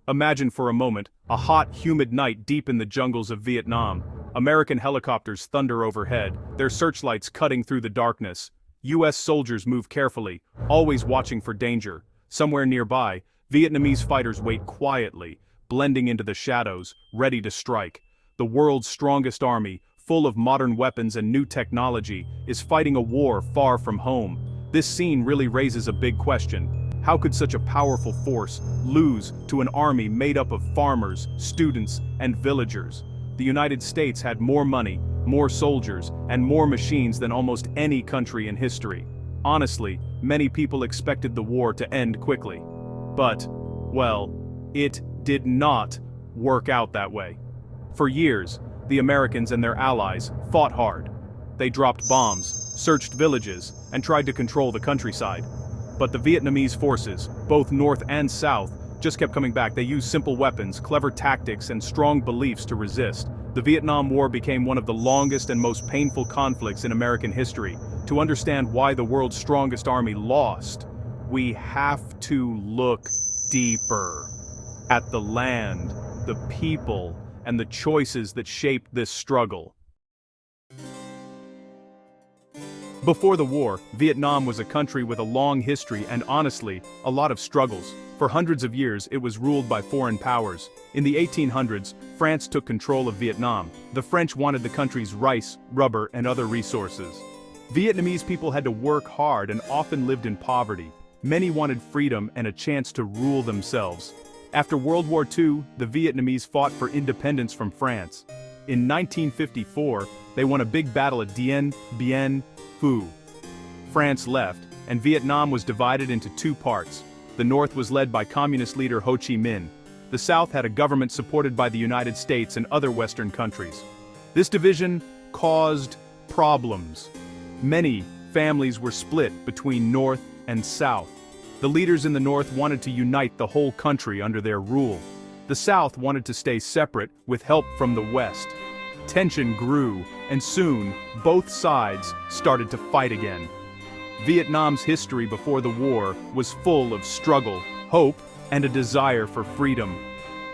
Imagine for a moment, a hot, humid night deep in the jungles of Vietnam. American helicopters thunder overhead, their searchlights cutting through the darkness. US soldiers move carefully, always watching for danger. Somewhere nearby, Vietnamese fighters wait quietly, blending into the shadows, ready to strike. The world's strongest army, full of modern weapons and new technology, is fighting a war far from home. This scene really raises a big question. How could such a powerful force lose to an army made up of farmers, students, and villagers? The United States had more money, more soldiers, and more machines than almost any country in history. Honestly, many people expected the war to end quickly. But, well, it did not work out that way. For years, the Americans and their allies fought hard. They dropped bombs, searched villages, and tried to control the countryside. But the Vietnamese forces, both north and south, just kept coming back. They used simple weapons, clever tactics, and strong beliefs to resist. The Vietnam War became one of the longest and most painful conflicts in American history. To understand why the world's strongest army lost, we have to look deeper at the land, the people, and the choices that shaped this struggle. Before the war, Vietnam was a country with a long history and, honestly, a lot of struggles. For hundreds of years, it was ruled by foreign powers. In the 1800s, France took control of Vietnam. The French wanted the country's rice, rubber, and other resources. Vietnamese people had to work hard and often lived in poverty. Many wanted freedom and a chance to rule themselves. After World War II, the Vietnamese fought for independence from France. In 1954, they won a big battle at Dien Bien Phu. France left, and Vietnam was divided into two parts. The north was led by communist leader Ho Chi Minh. The south had a government supported by the United States and other Western countries. This division caused problems. Many families were split between north and south. The leaders in the north wanted to unite the whole country under their rule. The south wanted to stay separate with help from the west. Tension grew, and soon, both sides started to fight again. Vietnam's history before the war was full of struggle, hope, and a desire for freedom.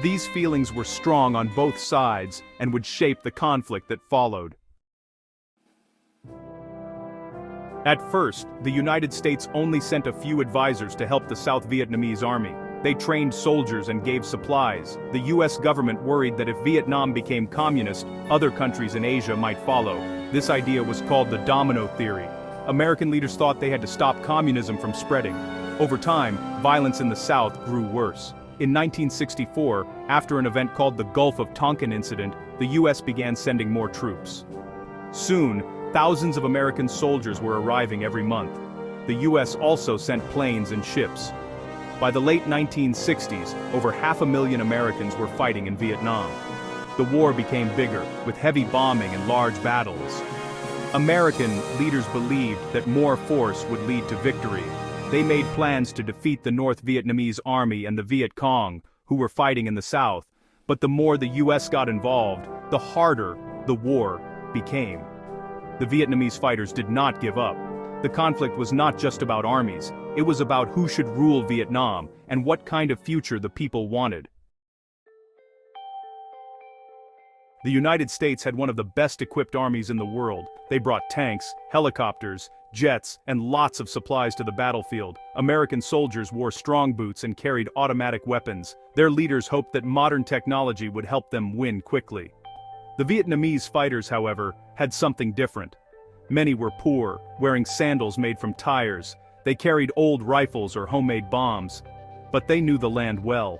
These feelings were strong on both sides and would shape the conflict that followed. At first, the United States only sent a few advisors to help the South Vietnamese army. They trained soldiers and gave supplies. The US government worried that if Vietnam became communist, other countries in Asia might follow. This idea was called the domino theory. American leaders thought they had to stop communism from spreading. Over time, violence in the South grew worse. In 1964, after an event called the Gulf of Tonkin incident, the US began sending more troops. Soon, thousands of American soldiers were arriving every month. The US also sent planes and ships. By the late 1960s, over 500,000 Americans were fighting in Vietnam. The war became bigger, with heavy bombing and large battles. American leaders believed that more force would lead to victory. They made plans to defeat the North Vietnamese army and the Viet Cong, who were fighting in the south. But the more the US got involved, the harder the war became. The Vietnamese fighters did not give up. The conflict was not just about armies, it was about who should rule Vietnam and what kind of future the people wanted. The United States had one of the best equipped armies in the world. They brought tanks, helicopters, jets, and lots of supplies to the battlefield. American soldiers wore strong boots and carried automatic weapons. Their leaders hoped that modern technology would help them win quickly. The Vietnamese fighters, however, had something different. Many were poor, wearing sandals made from tires. They carried old rifles or homemade bombs. But they knew the land well.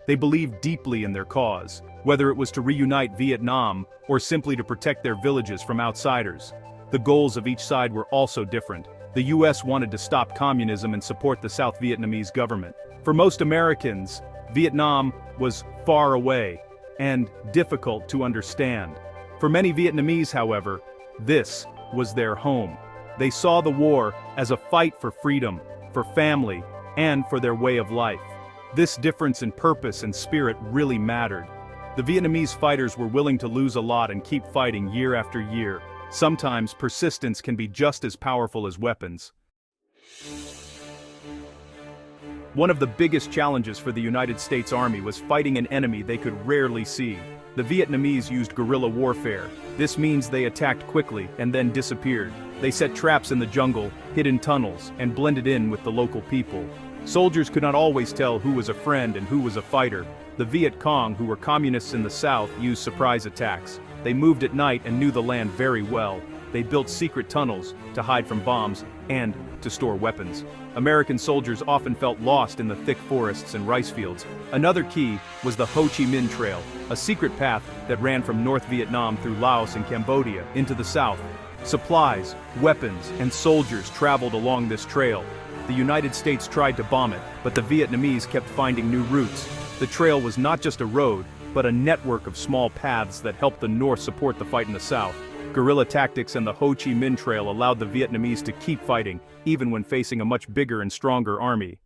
They believed deeply in their cause, whether it was to reunite Vietnam or simply to protect their villages from outsiders. The goals of each side were also different. The US wanted to stop communism and support the South Vietnamese government. For most Americans, Vietnam was far away and difficult to understand. For many Vietnamese, however, this was their home. They saw the war as a fight for freedom, for family, and for their way of life. This difference in purpose and spirit really mattered. The Vietnamese fighters were willing to lose a lot and keep fighting year after year. Sometimes persistence can be just as powerful as weapons. One of the biggest challenges for the United States Army was fighting an enemy they could rarely see. The Vietnamese used guerrilla warfare. This means they attacked quickly and then disappeared. They set traps in the jungle, hid in tunnels, and blended in with the local people. Soldiers could not always tell who was a friend and who was a fighter. The Viet Cong, who were communists in the south, used surprise attacks. They moved at night and knew the land very well. They built secret tunnels to hide from bombs and to store weapons. American soldiers often felt lost in the thick forests and rice fields. Another key was the Ho Chi Minh Trail, a secret path that ran from North Vietnam through Laos and Cambodia into the south. Supplies, weapons, and soldiers traveled along this trail. The United States tried to bomb it, but the Vietnamese kept finding new routes. The trail was not just a road, but a network of small paths that helped the North support the fight in the south. Guerrilla tactics and the Ho Chi Minh Trail allowed the Vietnamese to keep fighting, even when facing a much bigger and stronger army.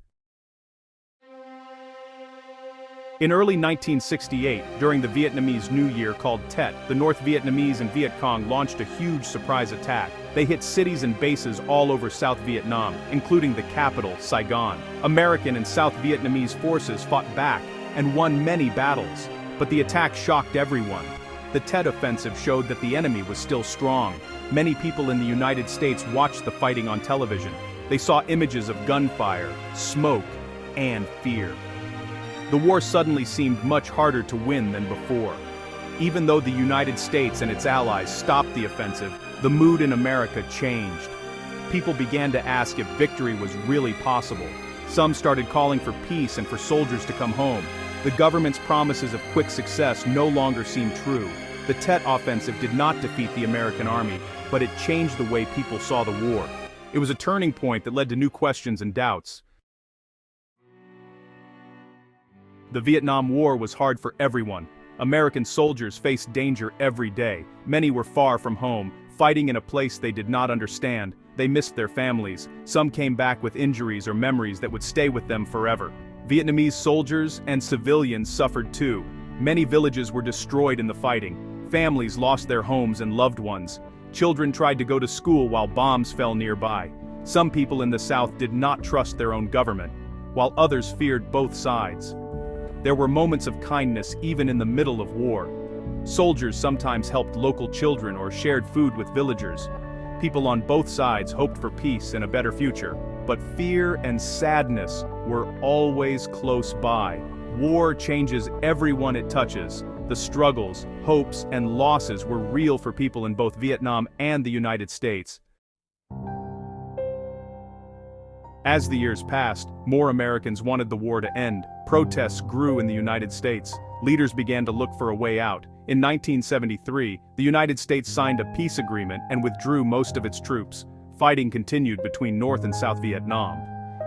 In early 1968, during the Vietnamese New Year called Tet, the North Vietnamese and Viet Cong launched a huge surprise attack. They hit cities and bases all over South Vietnam, including the capital, Saigon. American and South Vietnamese forces fought back and won many battles, but the attack shocked everyone. The Tet offensive showed that the enemy was still strong. Many people in the United States watched the fighting on television. They saw images of gunfire, smoke, and fear. The war suddenly seemed much harder to win than before. Even though the United States and its allies stopped the offensive, the mood in America changed. People began to ask if victory was really possible. Some started calling for peace and for soldiers to come home. The government's promises of quick success no longer seemed true. The Tet offensive did not defeat the American army, but it changed the way people saw the war. It was a turning point that led to new questions and doubts. The Vietnam War was hard for everyone. American soldiers faced danger every day. Many were far from home, fighting in a place they did not understand. They missed their families. Some came back with injuries or memories that would stay with them forever. Vietnamese soldiers and civilians suffered too. Many villages were destroyed in the fighting. Families lost their homes and loved ones. Children tried to go to school while bombs fell nearby. Some people in the South did not trust their own government, while others feared both sides. There were moments of kindness even in the middle of war. Soldiers sometimes helped local children or shared food with villagers. People on both sides hoped for peace and a better future, but fear and sadness were always close by. War changes everyone it touches. The struggles, hopes, and losses were real for people in both Vietnam and the United States. As the years passed, more Americans wanted the war to end. Protests grew in the United States. Leaders began to look for a way out. In 1973, the United States signed a peace agreement and withdrew most of its troops. Fighting continued between North and South Vietnam.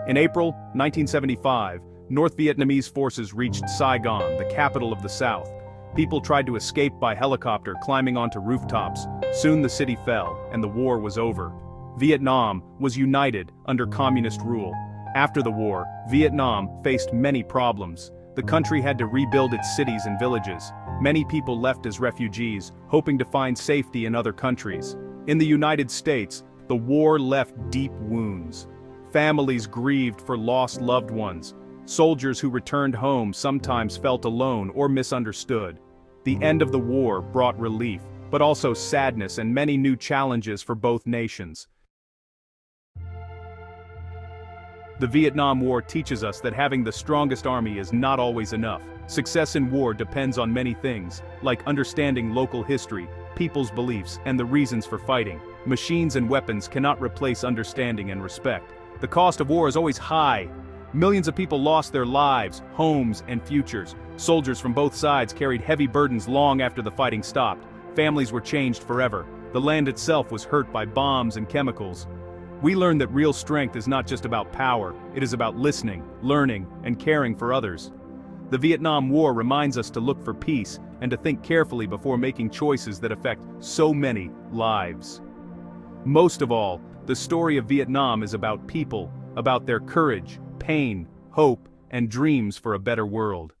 In April 1975, North Vietnamese forces reached Saigon, the capital of the South. People tried to escape by helicopter, climbing onto rooftops. Soon the city fell, and the war was over. Vietnam was united under communist rule. After the war, Vietnam faced many problems. The country had to rebuild its cities and villages. Many people left as refugees, hoping to find safety in other countries. In the United States, the war left deep wounds. Families grieved for lost loved ones. Soldiers who returned home sometimes felt alone or misunderstood. The end of the war brought relief, but also sadness and many new challenges for both nations. The Vietnam War teaches us that having the strongest army is not always enough. Success in war depends on many things, like understanding local history, people's beliefs, and the reasons for fighting. Machines and weapons cannot replace understanding and respect. The cost of war is always high. Millions of people lost their lives, homes, and futures. Soldiers from both sides carried heavy burdens long after the fighting stopped. Families were changed forever. The land itself was hurt by bombs and chemicals. We learned that real strength is not just about power, it is about listening, learning, and caring for others. The Vietnam War reminds us to look for peace and to think carefully before making choices that affect so many lives. Most of all, the story of Vietnam is about people, about their courage, pain, hope, and dreams for a better world.